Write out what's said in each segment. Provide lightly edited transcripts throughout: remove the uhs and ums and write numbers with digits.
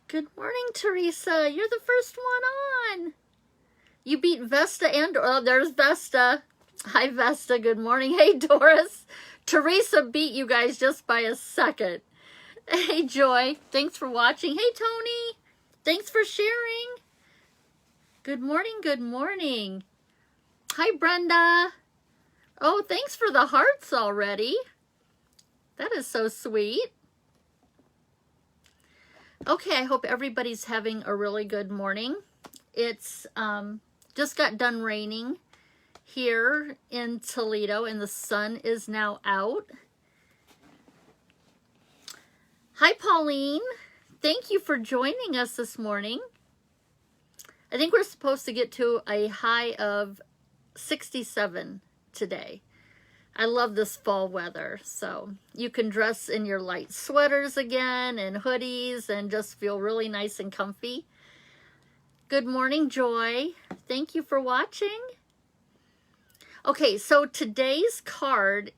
Good morning, Teresa. You're the first one on. You beat Vesta and, oh, there's Vesta. Hi, Vesta. Good morning. Hey, Doris. Teresa beat you guys just by a second. Hey, Joy. Thanks for watching. Hey, Tony. Thanks for sharing. Good morning. Good morning. Hi, Brenda. Oh, thanks for the hearts already. That is so sweet. Okay, I hope everybody's having a really good morning. It's just got done raining here in Toledo and the sun is now out. Hi, Pauline. Thank you for joining us this morning. I think we're supposed to get to a high of 67 today. I love this fall weather, so you can dress in your light sweaters again and hoodies and just feel really nice and comfy. Good morning, Joy. Thank you for watching. Okay, so today's card,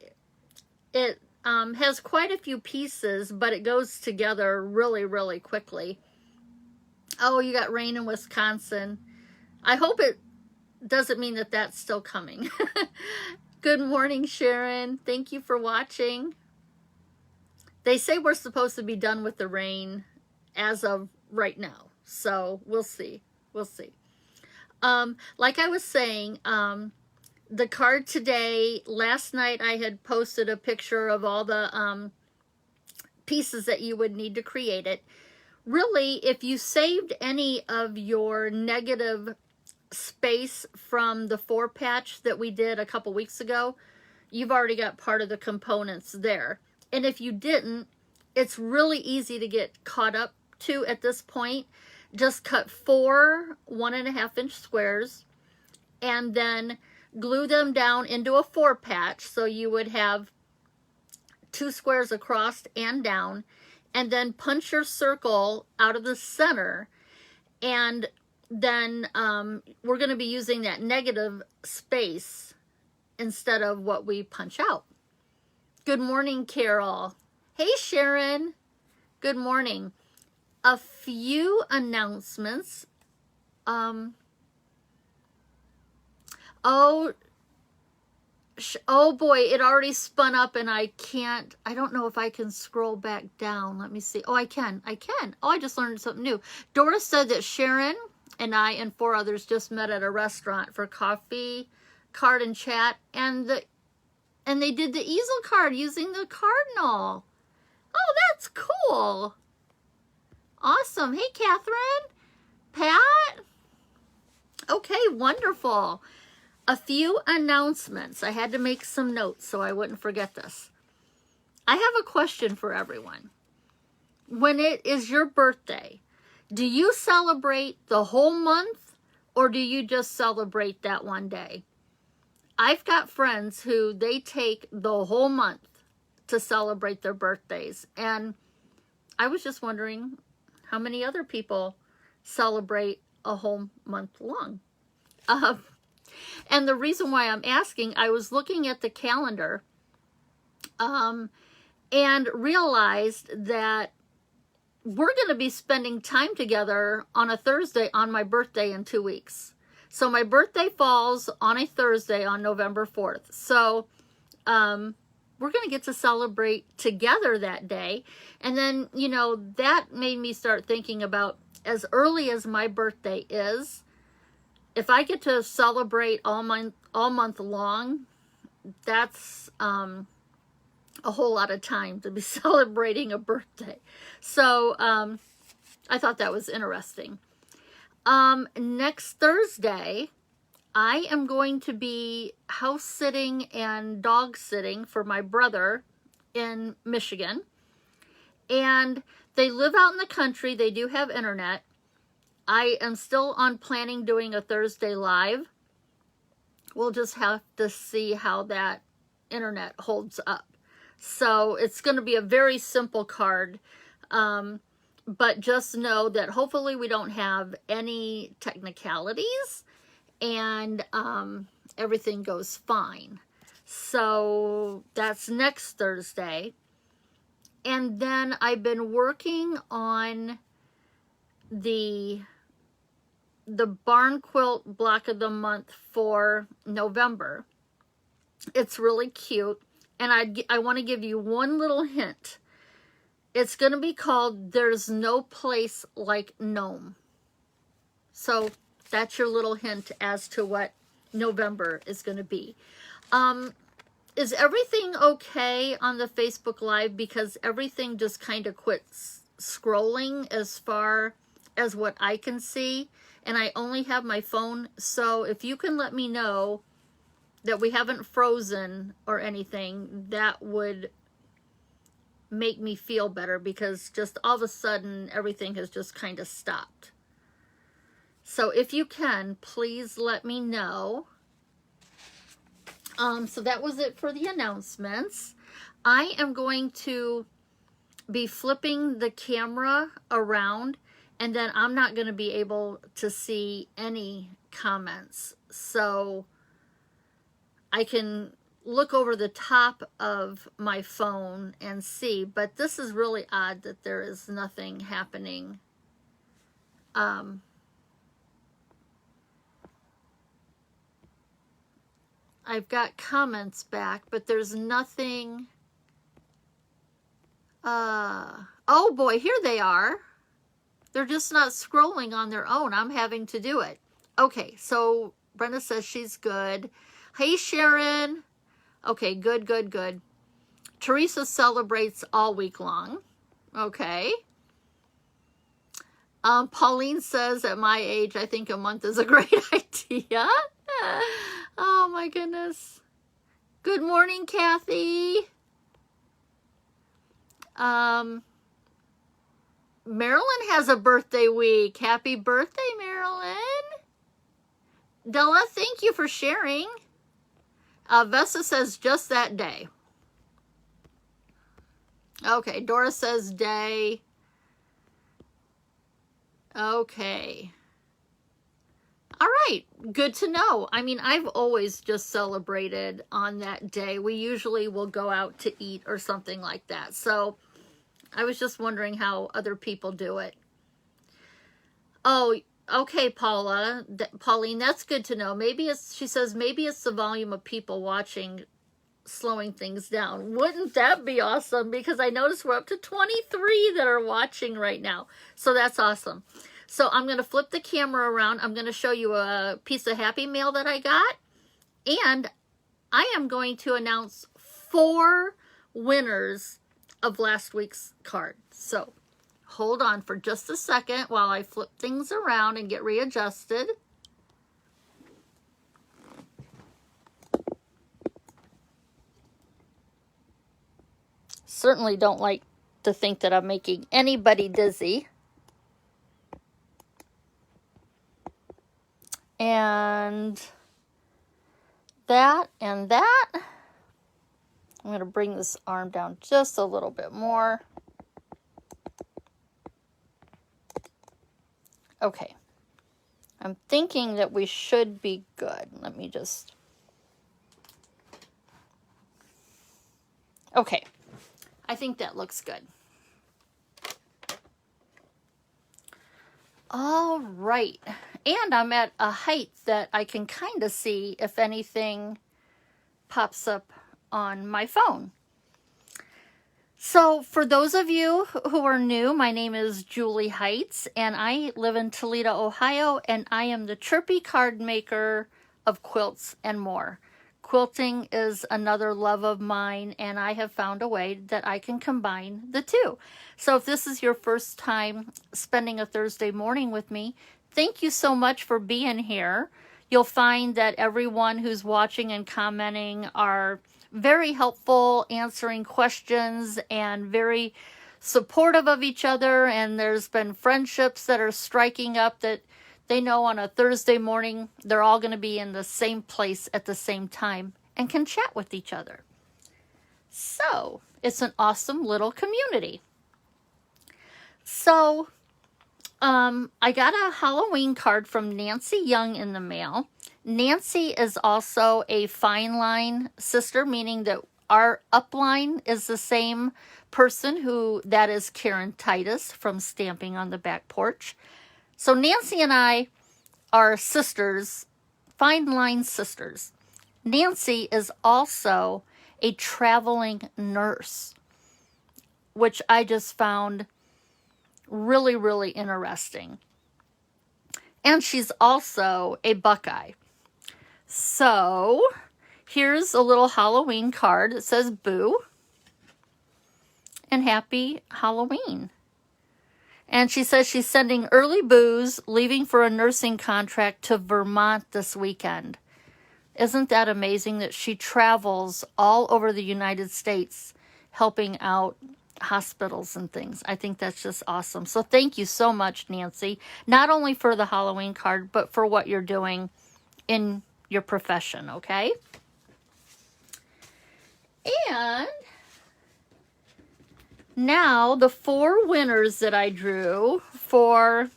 it has quite a few pieces, but it goes together really, really quickly. Oh, you got rain in Wisconsin. I hope it doesn't mean that that's still coming. Good morning, Sharon. Thank you for watching. They say we're supposed to be done with the rain as of right now. So we'll see. We'll see. Like I was saying, the card today, last night I had posted a picture of all the pieces that you would need to create it. Really, if you saved any of your negative space from the 4-patch that we did a couple weeks ago, you've already got part of the components there. And if you didn't, it's really easy to get caught up to at this point. Just cut 4 1.5-inch squares and then glue them down into a 4-patch, so you would have 2 squares across and down, and then punch your circle out of the center, and then we're going to be using that negative space instead of what we punch out. Good morning, Carol. Hey, Sharon. Good morning. A few announcements. Oh boy, it already spun up and I don't know if I can scroll back down. Let me see. Oh, I can. Oh, I just learned something new. Doris said that Sharon and I and 4 others just met at a restaurant for coffee, card, and chat, and they did the Easel card using the cardinal. Oh, that's cool. Awesome. Hey, Catherine. Pat. Okay, wonderful. A few announcements. I had to make some notes so I wouldn't forget this. I have a question for everyone. When it is your birthday, do you celebrate the whole month or do you just celebrate that one day? I've got friends who they take the whole month to celebrate their birthdays. And I was just wondering how many other people celebrate a whole month long. And the reason why I'm asking, I was looking at the calendar and realized that we're going to be spending time together on a Thursday on my birthday in 2 weeks. So my birthday falls on a Thursday on November 4th. So we're going to get to celebrate together that day. And then, you know, that made me start thinking about, as early as my birthday is, if I get to celebrate all month long, that's a whole lot of time to be celebrating a birthday. So I thought that was interesting. Next Thursday, I am going to be house sitting and dog sitting for my brother in Michigan. And they live out in the country. They do have internet. I am still on planning doing a Thursday live. We'll just have to see how that internet holds up. So it's going to be a very simple card. But just know that hopefully we don't have any technicalities and everything goes fine. So that's next Thursday. And then I've been working on the barn quilt block of the month for November. It's really cute, and I want to give you one little hint. It's going to be called There's No Place Like Gnome. So that's your little hint as to what November is going to be. Is everything okay on the Facebook Live? Because everything just kind of quits scrolling as far as what I can see. And I only have my phone. So if you can let me know that we haven't frozen or anything, that would make me feel better, because just all of a sudden everything has just kind of stopped. So if you can, please let me know. So that was it for the announcements. I am going to be flipping the camera around, and then I'm not going to be able to see any comments. So I can look over the top of my phone and see, but this is really odd that there is nothing happening. I've got comments back, but there's nothing. Oh boy, here they are. They're just not scrolling on their own. I'm having to do it. Okay, so Brenda says she's good. Hey, Sharon. Okay, good, good, good. Teresa celebrates all week long. Okay. Pauline says, at my age, I think a month is a great idea. Oh, my goodness. Good morning, Kathy. Marilyn has a birthday week. Happy birthday, Marilyn. Della, thank you for sharing. Vesta says just that day. Okay, Dora says day. Okay. All right, good to know. I mean, I've always just celebrated on that day. We usually will go out to eat or something like that. So I was just wondering how other people do it. Oh, okay, Pauline, that's good to know. Maybe it's, she says, maybe it's the volume of people watching slowing things down. Wouldn't that be awesome? Because I noticed we're up to 23 that are watching right now. So that's awesome. So I'm going to flip the camera around. I'm going to show you a piece of Happy Mail that I got. And I am going to announce 4 winners of last week's card. So hold on for just a second while I flip things around and get readjusted. Certainly don't like to think that I'm making anybody dizzy. And that and that. I'm going to bring this arm down just a little bit more. Okay. I'm thinking that we should be good. Let me just... Okay. I think that looks good. All right. And I'm at a height that I can kind of see if anything pops up on my phone. So for those of you who are new, my name is Julie Heights, and I live in Toledo, Ohio, and I am the chirpy card maker of quilts and more. Quilting is another love of mine, and I have found a way that I can combine the two. So if this is your first time spending a Thursday morning with me, thank you so much for being here. You'll find that everyone who's watching and commenting are very helpful, answering questions, and very supportive of each other. And there's been friendships that are striking up that they know on a Thursday morning they're all going to be in the same place at the same time and can chat with each other. So it's an awesome little community. So I got a Halloween card from Nancy Young in the mail. Nancy is also a fine line sister, meaning that our upline is the same person that is Karen Titus from Stamping on the Back Porch. So Nancy and I are sisters, fine line sisters. Nancy is also a traveling nurse, which I just found really, really interesting. And she's also a Buckeye. So here's a little Halloween card. It says boo and happy Halloween. And she says she's sending early boos, leaving for a nursing contract to Vermont this weekend. Isn't that amazing that she travels all over the United States helping out hospitals and things? I think that's just awesome. So thank you so much, Nancy, not only for the Halloween card, but for what you're doing in your profession, okay? And now the 4 winners that I drew for,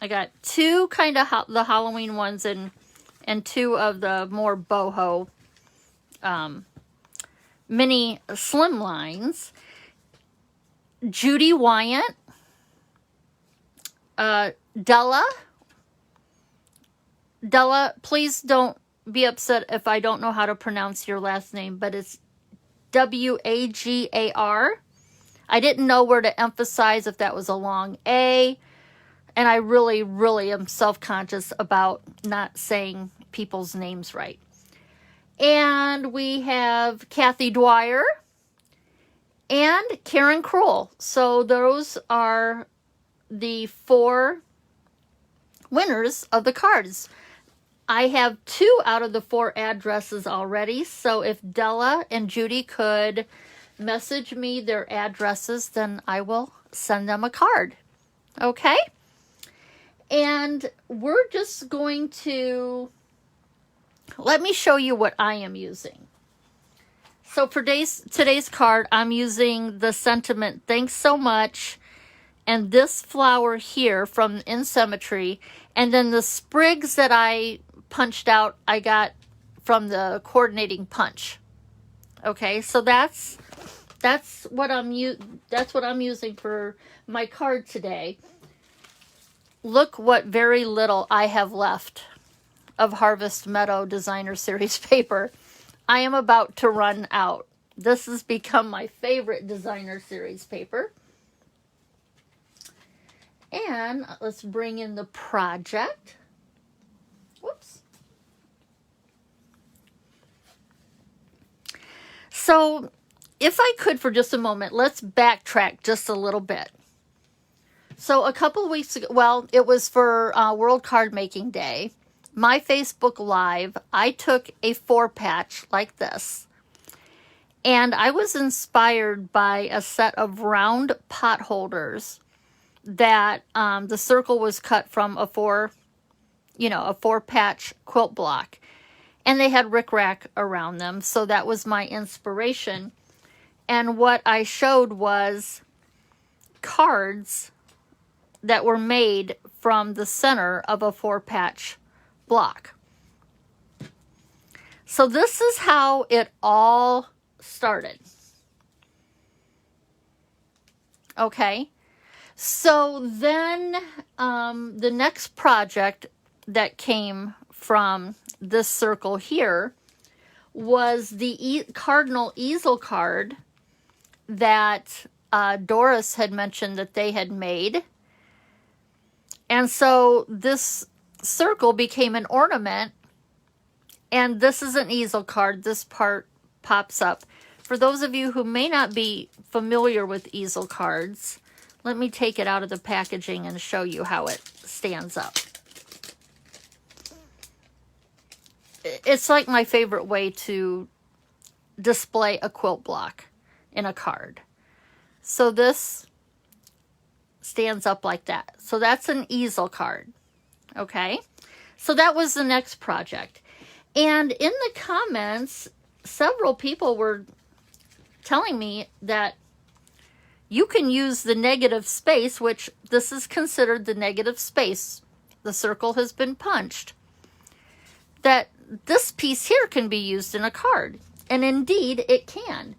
I got 2 kind of the Halloween ones and 2 of the more boho mini slim lines. Judy Wyant, Della, please don't be upset if I don't know how to pronounce your last name, but it's Wagar. I didn't know where to emphasize if that was a long A, and I really, really am self-conscious about not saying people's names right. And we have Kathy Dwyer and Karen Kroll. So those are the 4 winners of the cards. I have 2 out of the 4 addresses already. So if Della and Judy could message me their addresses, then I will send them a card. Okay? And we're just going to, let me show you what I am using. So for today's card, I'm using the sentiment, thanks so much, and this flower here from In Symmetry, and then the sprigs that I punched out, I got from the coordinating punch. Okay, so that's what I'm using for my card today. Look what very little I have left of Harvest Meadow Designer Series paper. I am about to run out. This has become my favorite Designer Series paper. And let's bring in the project. Whoops. So, if I could for just a moment, let's backtrack just a little bit. So a couple weeks ago, well, it was for World Card Making Day. My Facebook Live, I took a 4-patch like this. And I was inspired by a set of round pot holders that the circle was cut from a 4-patch quilt block. And they had rickrack around them. So that was my inspiration. And what I showed was cards that were made from the center of a 4-patch block. So this is how it all started. Okay. So then the next project that came from this circle here was the Cardinal Easel card that Doris had mentioned that they had made. And so this circle became an ornament, and this is an easel card. This part pops up. For those of you who may not be familiar with easel cards, let me take it out of the packaging and show you how it stands up. It's like my favorite way to display a quilt block in a card. So this stands up like that. So that's an easel card. Okay. So that was the next project. And in the comments, several people were telling me that you can use the negative space, which this is considered the negative space. The circle has been punched. That this piece here can be used in a card. And indeed, it can.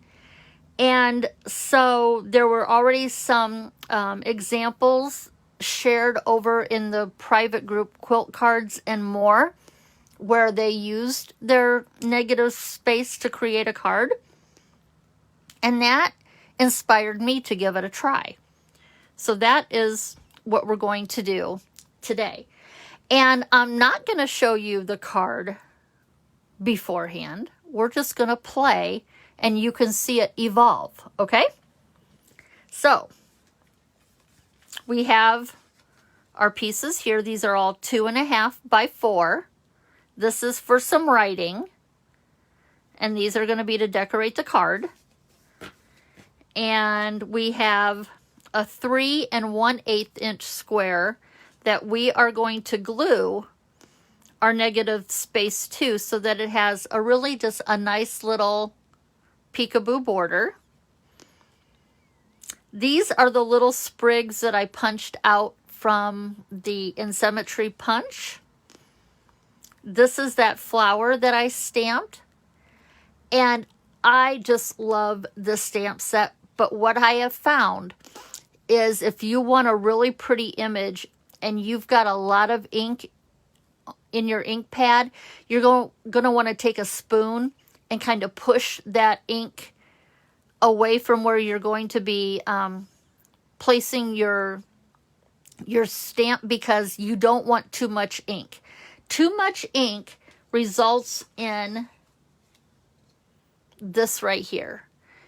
And so there were already some examples shared over in the private group Quilt Cards and More, where they used their negative space to create a card. And that inspired me to give it a try. So that is what we're going to do today. And I'm not going to show you the card beforehand. We're just going to play and you can see it evolve, okay? So we have our pieces here. These are all 2.5 by 4. This is for some writing. And these are going to be to decorate the card. And we have a 3 1/8 inch square that we are going to glue our negative space to, so that it has a really just a nice little peekaboo border. These are the little sprigs that I punched out from the In Symmetry punch. This is that flower that I stamped. And I just love this stamp set. But what I have found is if you want a really pretty image and you've got a lot of ink in your ink pad, you're going to want to take a spoon and kind of push that ink away from where you're going to be placing your stamp, because you don't want too much ink. Too much ink results in this right here.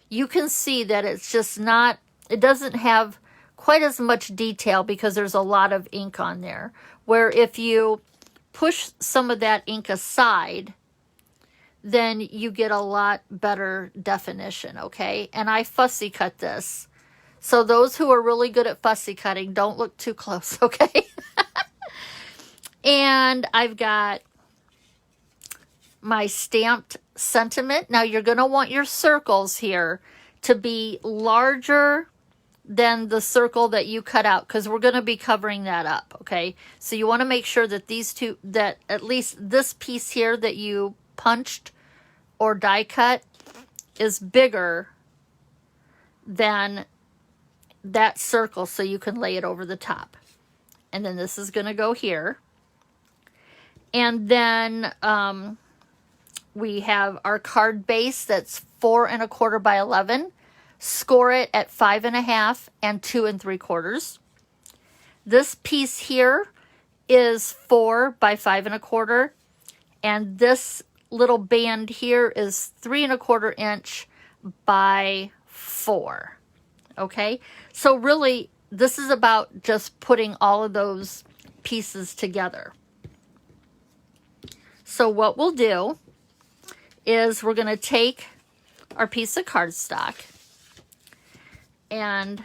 You can see that it's just not, it doesn't have quite as much detail because there's a lot of ink on there. Where if you push some of that ink aside, then you get a lot better definition, okay? And I fussy cut this. So those who are really good at fussy cutting, don't look too close, okay? And I've got my stamped sentiment. Now you're going to want your circles here to be larger than the circle that you cut out, because we're going to be covering that up, okay? So you want to make sure that these two, that at least this piece here that you punched or die cut is bigger than that circle, so you can lay it over the top. And then this is going to go here. And then we have our card base that's 4 1/4 by 11. Score it at 5 1/2 and 2 3/4. This piece here is 4 by 5 1/4, and this little band here is 3 1/4 inch by 4. Okay, so really this is about just putting all of those pieces together. So what we'll do is we're going to take our piece of cardstock, and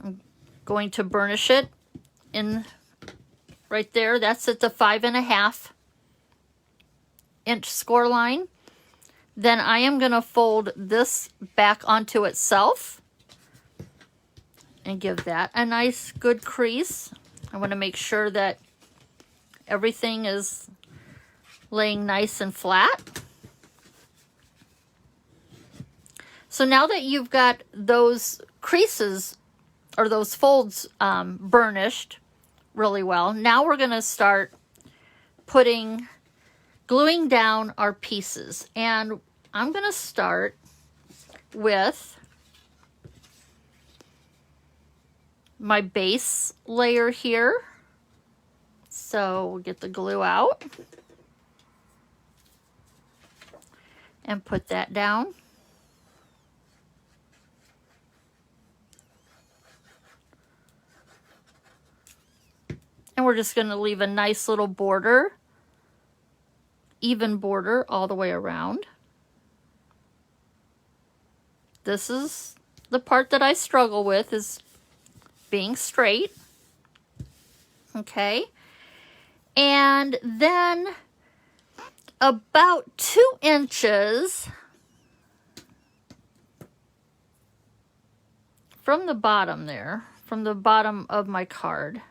I'm going to burnish it in right there. That's at the 5 1/2 inch score line. Then I am going to fold this back onto itself and give that a nice good crease. I want to make sure that everything is laying nice and flat. So now that you've got those creases or those folds burnished really well, now we're going to start gluing down our pieces. And I'm going to start with my base layer here. So we'll get the glue out and put that down. And we're just going to leave a nice little border, even border all the way around. This is the part that I struggle with, is being straight. Okay. And then about 2 inches from the bottom there, from the bottom of my card,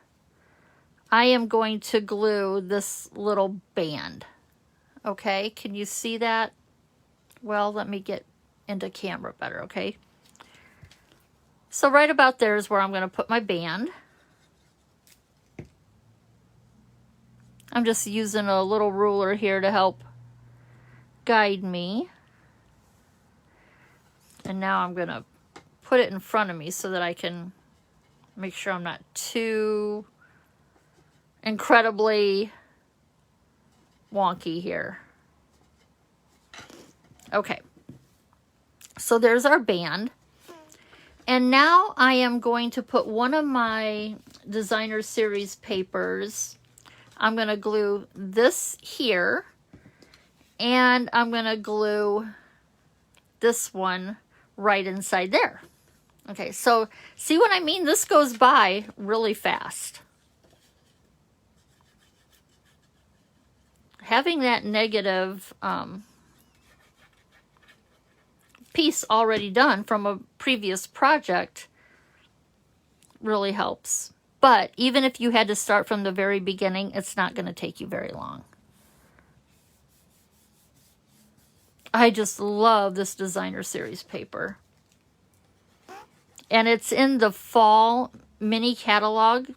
I am going to glue this little band. Okay, can you see that? Well, let me get into camera better, okay? So right about there is where I'm going to put my band. I'm just using a little ruler here to help guide me. And now I'm going to put it in front of me so that I can make sure I'm not too incredibly wonky here. Okay. So there's our band. And now I am going to put one of my designer series papers. I'm going to glue this here. And I'm going to glue this one right inside there. Okay, so see what I mean? This goes by really fast. Having that negative piece already done from a previous project really helps. But even if you had to start from the very beginning, it's not going to take you very long. I just love this designer series paper. And it's in the fall mini catalog.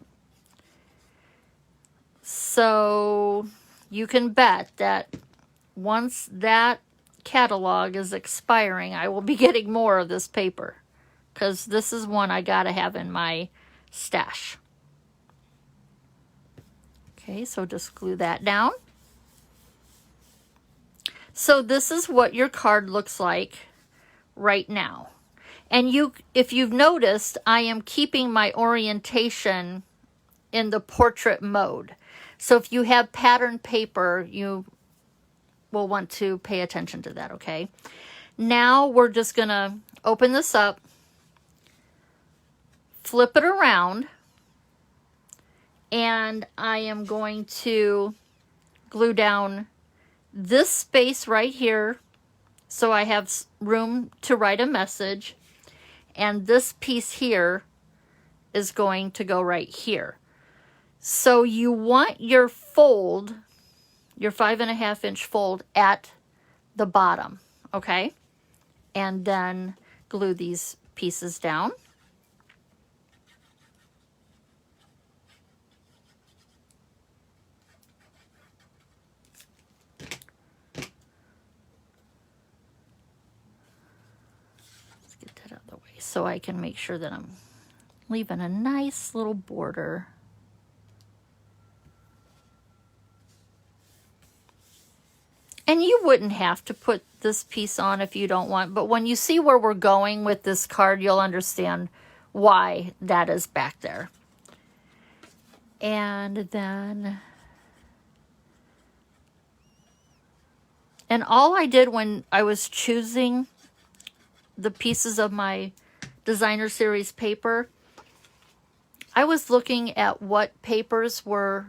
So you can bet that once that catalog is expiring, I will be getting more of this paper, because this is one I gotta have in my stash. Okay, so just glue that down. So this is what your card looks like right now. And if you've noticed, I am keeping my orientation in the portrait mode. So if you have patterned paper, you will want to pay attention to that, okay? Now we're just going to open this up, flip it around, and I am going to glue down this space right here so I have room to write a message, and this piece here is going to go right here. So you want your fold, your 5.5 inch fold at the bottom, okay? And then glue these pieces down. Let's get that out of the way so I can make sure that I'm leaving a nice little border. And you wouldn't have to put this piece on if you don't want, but when you see where we're going with this card, you'll understand why that is back there. And then, and all I did when I was choosing the pieces of my designer series paper, I was looking at what papers were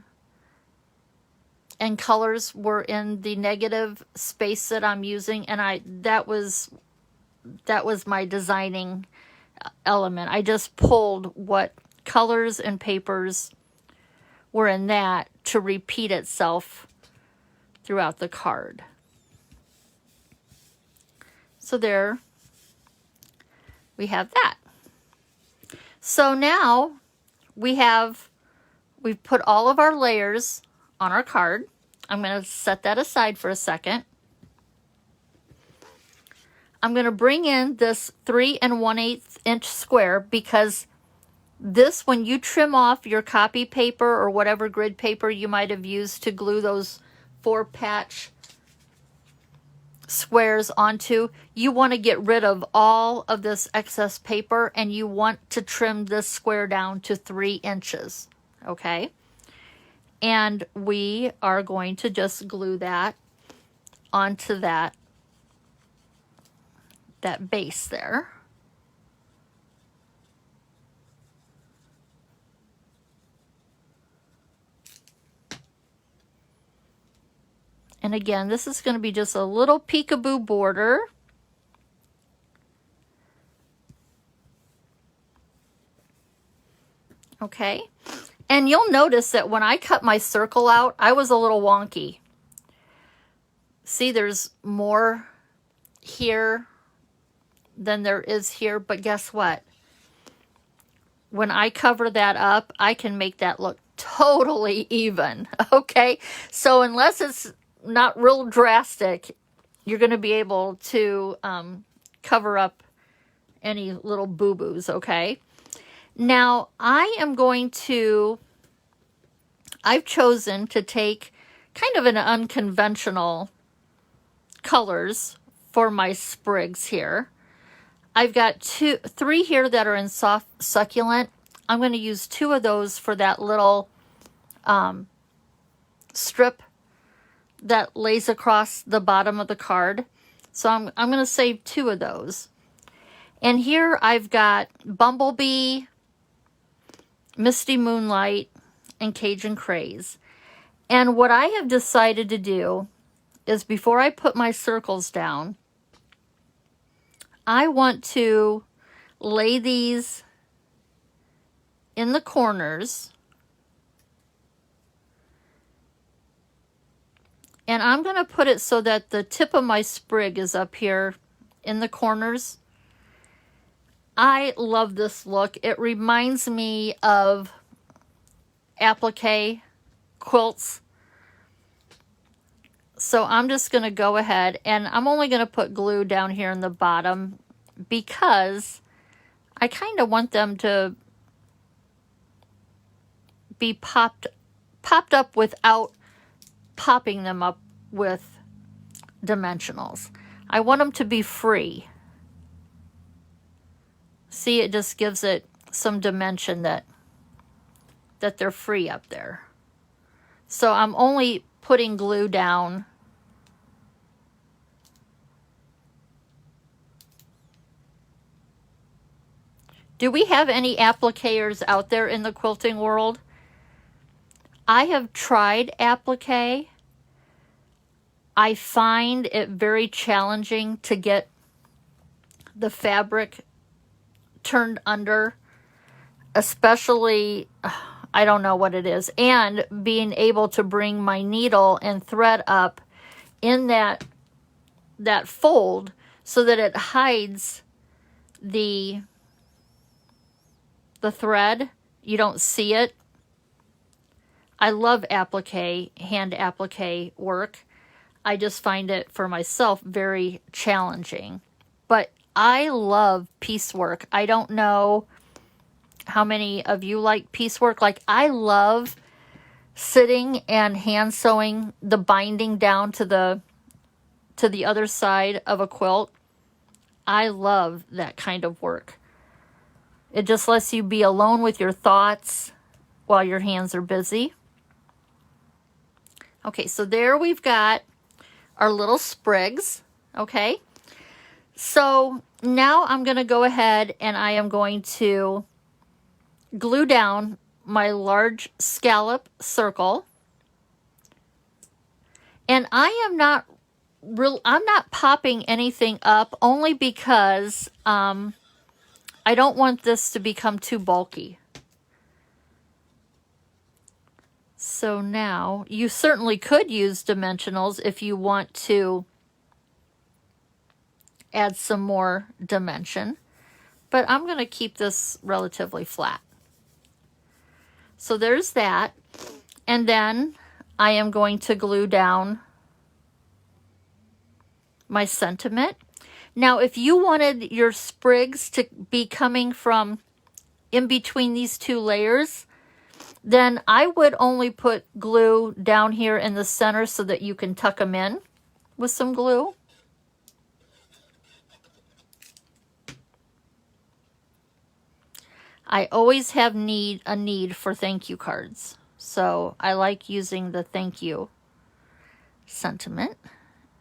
and colors were in the negative space that I'm using, and that was my designing element. I just pulled what colors and papers were in that to repeat itself throughout the card. So there we have that. So now we've put all of our layers on our card. I'm going to set that aside for a second. I'm going to bring in this 3 1/8 inch square, because this, when you trim off your copy paper or whatever grid paper you might have used to glue those 4 patch squares onto, you want to get rid of all of this excess paper, and you want to trim this square down to 3 inches, okay? And we are going to just glue that onto that base there. And again, this is going to be just a little peekaboo border. Okay. And you'll notice that when I cut my circle out, I was a little wonky. See, there's more here than there is here, but guess what? when I cover that up, I can make that look totally even, okay? So unless it's not real drastic, you're going to be able to cover up any little boo-boos, okay? Now, I've chosen to take kind of an unconventional colors for my sprigs here. I've got three here that are in soft succulent. I'm going to use 2 of those for that little strip that lays across the bottom of the card. So I'm going to save 2 of those. And here I've got Bumblebee, Misty Moonlight, and Cajun Craze. And what I have decided to do is before I put my circles down, I want to lay these in the corners. And I'm going to put it so that the tip of my sprig is up here in the corners. I love this look. It reminds me of applique quilts. So I'm just going to go ahead and I'm only going to put glue down here in the bottom because I kind of want them to be popped up without popping them up with dimensionals. I want them to be free. See, it just gives it some dimension that they're free up there. So I'm only putting glue down Do we have any appliqueurs out there in the quilting world? I have tried applique. I find it very challenging to get the fabric turned under, especially, I don't know what it is, and being able to bring my needle and thread up in that fold so that it hides the thread. You don't see it. I love applique, hand applique work. I just find it for myself very challenging. But I love piecework. I don't know how many of you like piecework. Like, I love sitting and hand sewing the binding down to the other side of a quilt. I love that kind of work. It just lets you be alone with your thoughts while your hands are busy. Okay, so there we've got our little sprigs, okay? So now I'm going to go ahead and I am going to glue down my large scallop circle. And I'm not popping anything up only because I don't want this to become too bulky. So now, you certainly could use dimensionals if you want to add some more dimension, but I'm going to keep this relatively flat. So there's that, and then I am going to glue down my sentiment. Now, if you wanted your sprigs to be coming from in between these 2 layers, then I would only put glue down here in the center so that you can tuck them in with some glue. I always have a need for thank you cards. So I like using the thank you sentiment.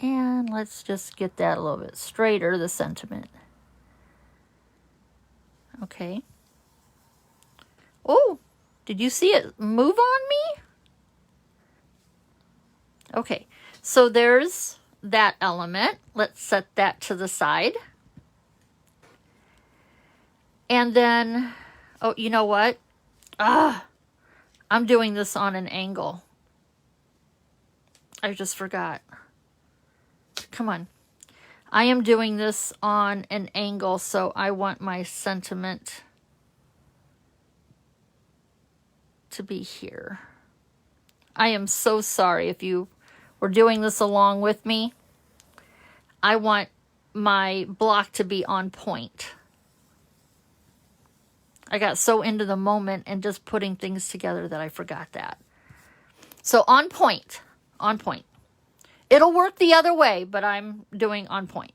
And let's just get that a little bit straighter, the sentiment. Okay. Oh, did you see it move on me? Okay, so there's that element. Let's set that to the side. And then, oh, you know what? I'm doing this on an angle. I just forgot. Come on. I am doing this on an angle, so I want my sentiment to be here. I am so sorry if you were doing this along with me. I want my block to be on point. I got so into the moment and just putting things together that I forgot that. So on point, on point. It'll work the other way, but I'm doing on point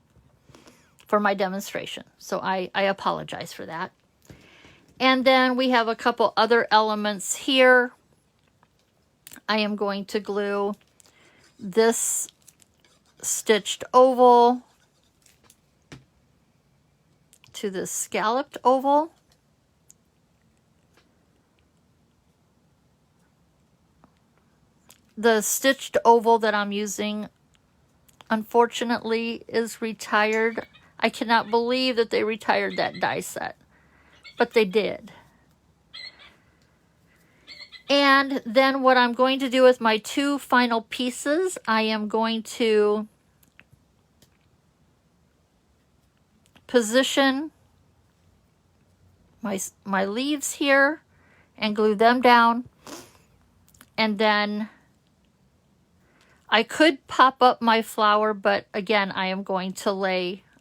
for my demonstration. So I apologize for that. And then we have a couple other elements here. I am going to glue this stitched oval to this scalloped oval. The stitched oval that I'm using, unfortunately, is retired. I cannot believe that they retired that die set, but they did. And then what I'm going to do with my two final pieces, I am going to position my leaves here and glue them down. And then I could pop up my flower, but again, I am going to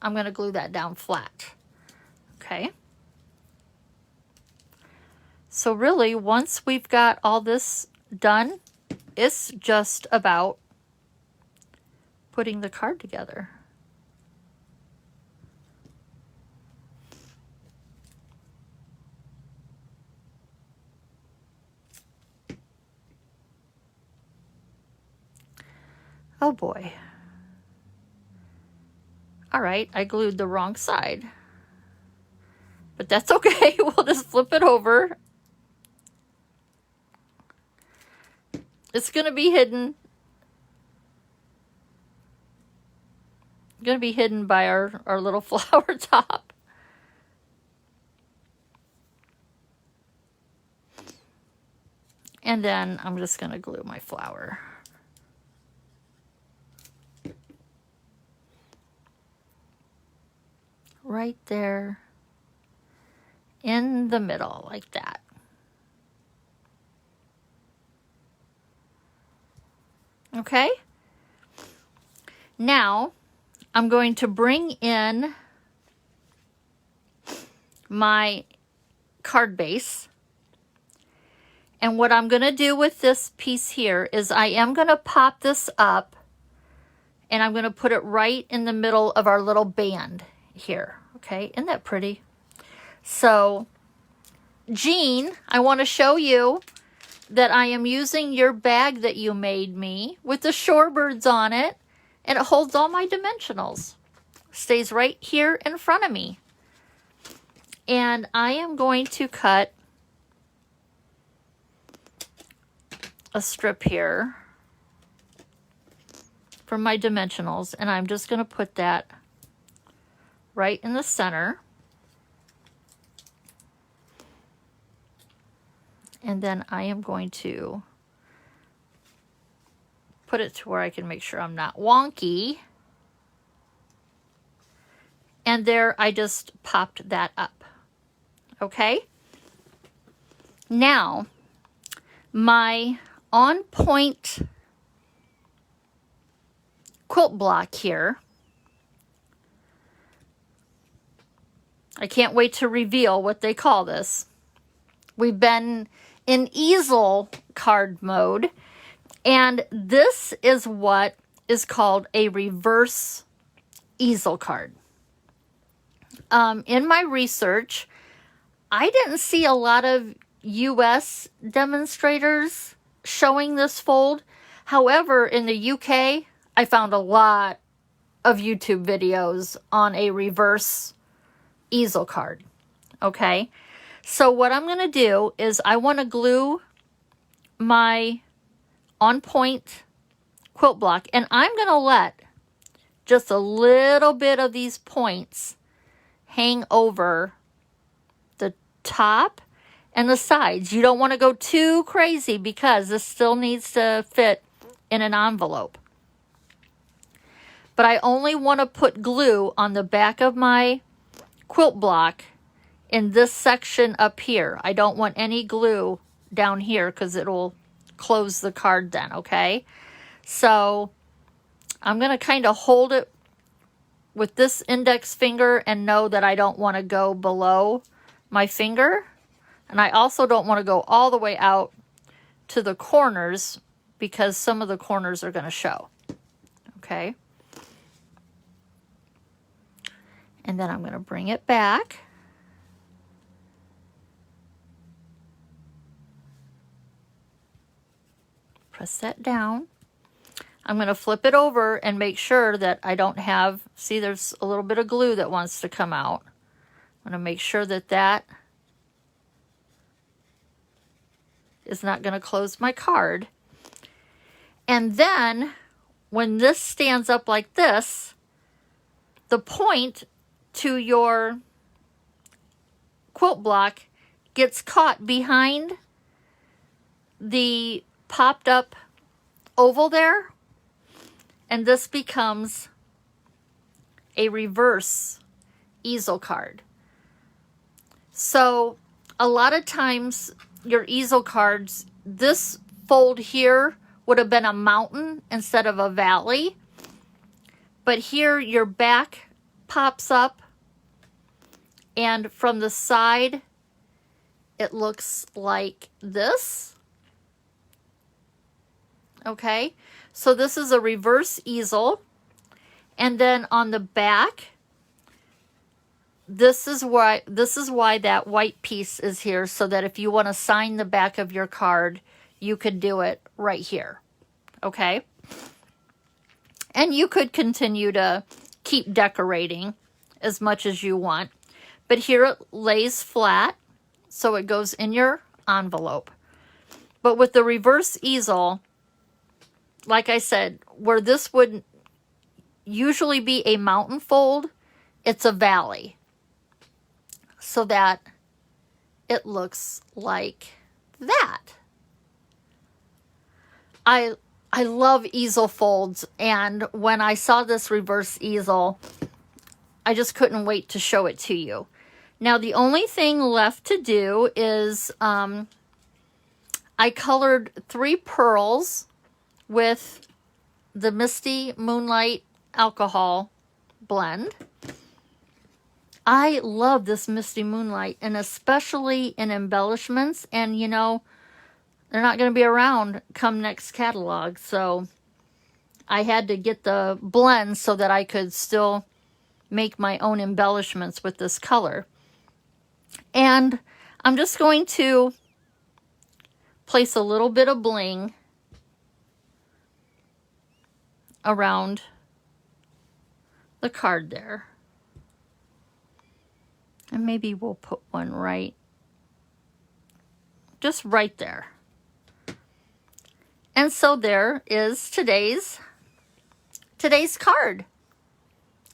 I'm going to glue that down flat. Okay. So really, once we've got all this done, it's just about putting the card together. Oh boy. All right, I glued the wrong side. But that's okay, we'll just flip it over. It's going to be hidden. Going to be hidden by our little flower top. And then I'm just going to glue my flower. Right there in the middle, like that. Okay? Now, I'm going to bring in my card base. And what I'm going to do with this piece here is I am going to pop this up and I'm going to put it right in the middle of our little band here. Okay, isn't that pretty? So, Jean, I want to show you that I am using your bag that you made me with the shorebirds on it, and it holds all my dimensionals. Stays right here in front of me. And I am going to cut a strip here from my dimensionals, and I'm just going to put that right in the center. And then I am going to put it to where I can make sure I'm not wonky. And there, I just popped that up. Okay? Now, my on point quilt block here, I can't wait to reveal what they call this. We've been in Easel card mode, and this is what is called a reverse Easel card. In my research, I didn't see a lot of US demonstrators showing this fold. However, in the UK, I found a lot of YouTube videos on a reverse Easel card. Okay, so what I'm going to do is I want to glue my on point quilt block, and I'm going to let just a little bit of these points hang over the top and the sides. You don't want to go too crazy because this still needs to fit in an envelope. But I only want to put glue on the back of my quilt block in this section up here. I don't want any glue down here because it'll close the card then, okay? So I'm going to kind of hold it with this index finger and know that I don't want to go below my finger. And I also don't want to go all the way out to the corners because some of the corners are going to show. Okay. And then I'm going to bring it back. Press that down. I'm going to flip it over and make sure that I don't have, see there's a little bit of glue that wants to come out. I'm going to make sure that that is not going to close my card. And then when this stands up like this, the point to your quilt block gets caught behind the popped up oval there, and this becomes a reverse easel card. So a lot of times your easel cards, this fold here would have been a mountain instead of a valley, but here your back pops up, and from the side it looks like this. Okay, so this is a reverse easel, and then on the back, this is why that white piece is here, so that if you want to sign the back of your card, you could do it right here. Okay, and you could continue to keep decorating as much as you want, but here it lays flat, so it goes in your envelope. But with the reverse easel, like I said, where this would usually be a mountain fold, it's a valley, so that it looks like that. I love easel folds, and when I saw this reverse easel, I just couldn't wait to show it to you. Now the only thing left to do is I colored 3 pearls with the Misty Moonlight alcohol blend. I love this Misty Moonlight, and especially in embellishments, and you know, they're not going to be around come next catalog, so I had to get the blend so that I could still make my own embellishments with this color. And I'm just going to place a little bit of bling around the card there. And maybe we'll put one right, just right there. And so there is today's card,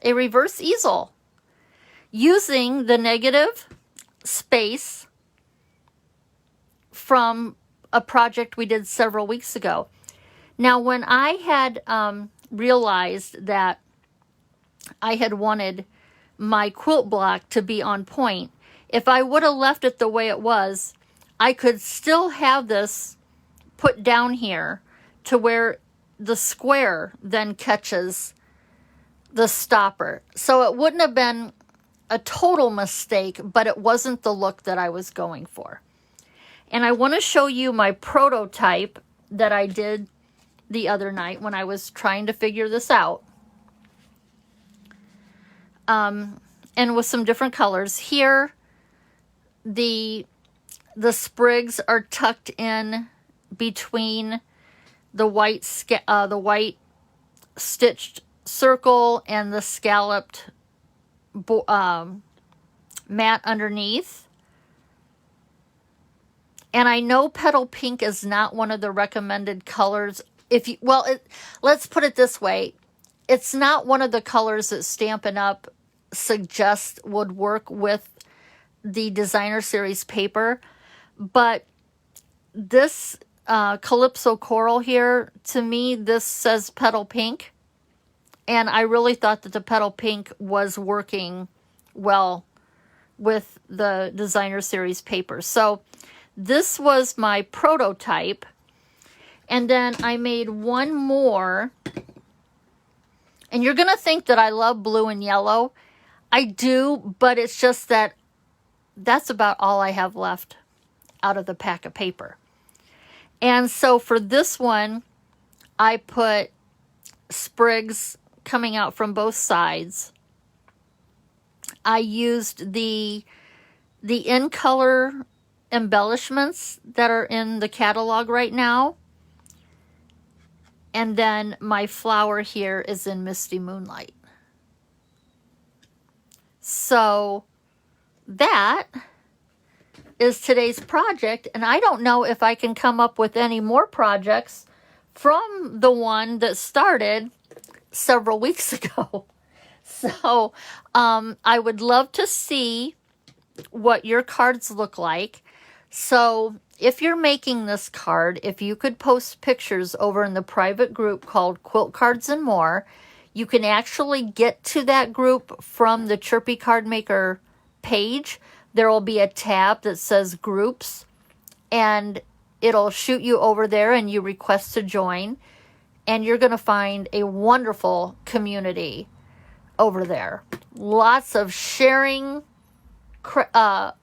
a reverse easel, using the negative space from a project we did several weeks ago. Now, when I had realized that I had wanted my quilt block to be on point, if I would have left it the way it was, I could still have this put down here to where the square then catches the stopper. So it wouldn't have been a total mistake, but it wasn't the look that I was going for. And I want to show you my prototype that I did the other night when I was trying to figure this out. And with some different colors. Here, the sprigs are tucked in between the white stitched circle and the scalloped mat underneath. And I know petal pink is not one of the recommended colors. Let's put it this way. It's not one of the colors that Stampin' Up! Suggests would work with the designer series paper. But this Calypso Coral here, to me, this says petal pink. And I really thought that the petal pink was working well with the designer series paper. So This was my prototype. And then I made one more. And you're going to think that I love blue and yellow. I do, but it's just that that's about all I have left out of the pack of paper. And so for this one, I put sprigs coming out from both sides. I used the in color embellishments that are in the catalog right now. And then my flower here is in Misty Moonlight. So that is today's project. And I don't know if I can come up with any more projects from the one that started several weeks ago. So I would love to see what your cards look like. So if you're making this card, if you could post pictures over in the private group called Quilt Cards and More, you can actually get to that group from the Chirpy Card Maker page. There will be a tab that says groups, and it'll shoot you over there and you request to join. And you're going to find a wonderful community over there. Lots of sharing,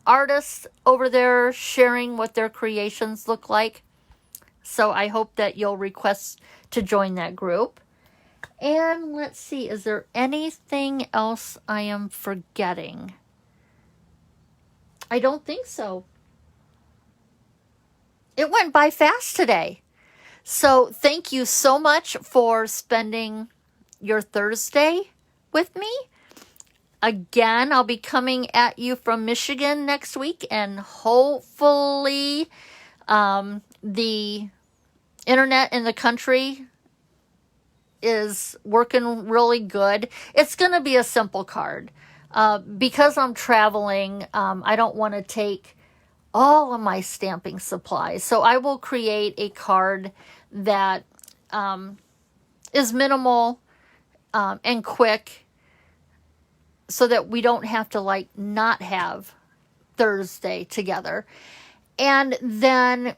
artists over there sharing what their creations look like. So I hope that you'll request to join that group. And let's see, is there anything else I am forgetting? I don't think so. It went by fast today. So thank you so much for spending your Thursday with me. Again, I'll be coming at you from Michigan next week, and hopefully the internet in the country is working really good. It's going to be a simple card. Because I'm traveling, I don't want to take all of my stamping supplies. So I will create a card that is minimal and quick, so that we don't have to not have Thursday together. And then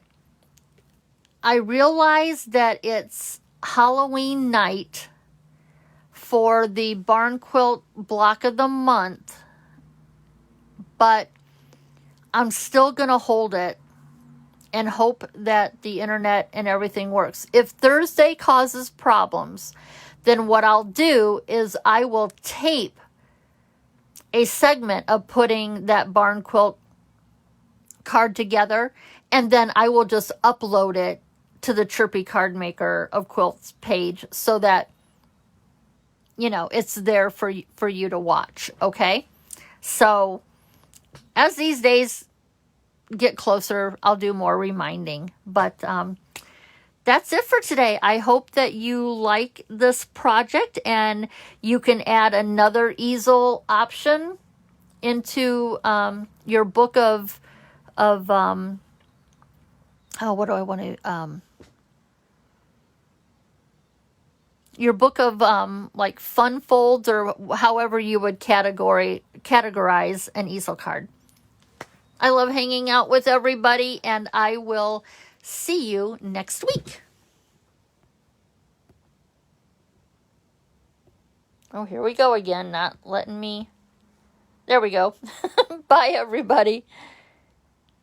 I realized that it's Halloween night for the Barn Quilt block of the month, but I'm still going to hold it and hope that the internet and everything works. If Thursday causes problems, then what I'll do is I will tape a segment of putting that Barn Quilt card together, and then I will just upload it to the Chirpy Card Maker of Quilts page so that, it's there for you to watch, okay? So as these days get closer, I'll do more reminding. But that's it for today. I hope that you like this project, and you can add another easel option into your book of what do I want to your book of fun folds, or however you would categorize an easel card. I love hanging out with everybody, and I will see you next week. Oh, here we go again, not letting me. There we go. Bye, everybody.